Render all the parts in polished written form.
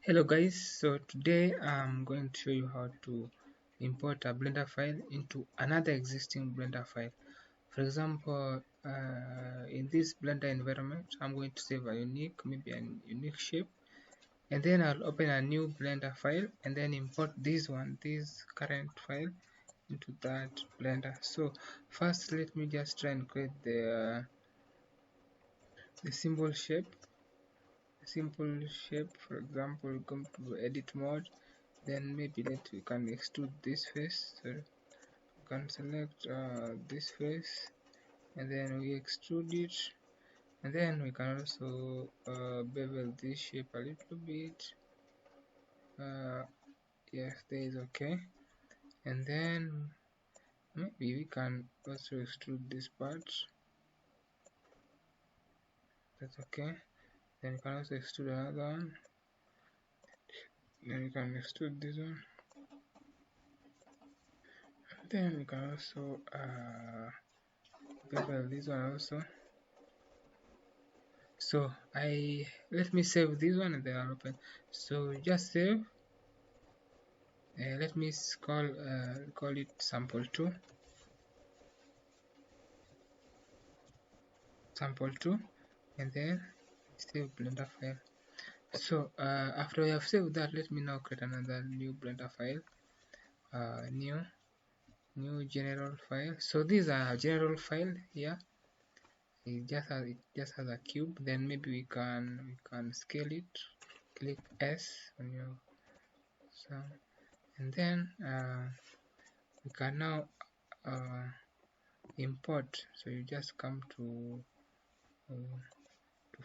Hello guys, so today I'm going to show you how to import a Blender file into another existing Blender file. For example, in this Blender environment, I'm going to save a unique shape, and then I'll open a new Blender file and then import this current file into that Blender. So first, let me just try and create the simple shape. For example, come to edit mode, then maybe we can extrude this face. So we can select this face and then we extrude it, and then we can also bevel this shape a little bit. Yes, there is okay, and then maybe we can also extrude this part. That's okay. Then we can also extrude another one. Then we can extrude this one. Then we can also bevel this one also. So let me save this one and then I'll open. So just save. Let me call it sample2, and then save Blender file. So after we have saved that, let me now create another new Blender file. New general file. So these are general file here. It just has a cube. Then maybe we can scale it. Click S on your and then we can now import. So you just come to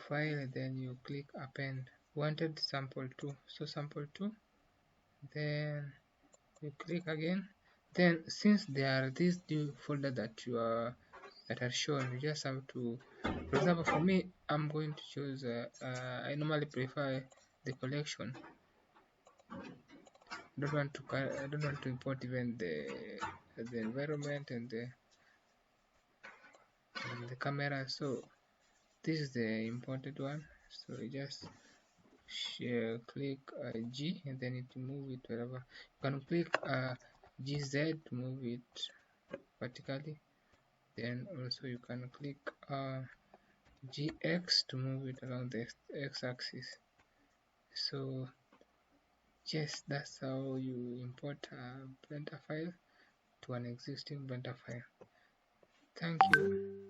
file and then you click append. Wanted sample2, so sample2, then you click again. Then since there are these new folder that are shown, you just have to, for example, for me, I'm going to choose I normally prefer the collection. I don't want to import even the environment and the camera. So this is the imported one. So you just click G and then it move it wherever. You can click GZ to move it vertically. Then also you can click GX to move it along the x-axis. So yes, that's how you import a Blender file to an existing Blender file. Thank you.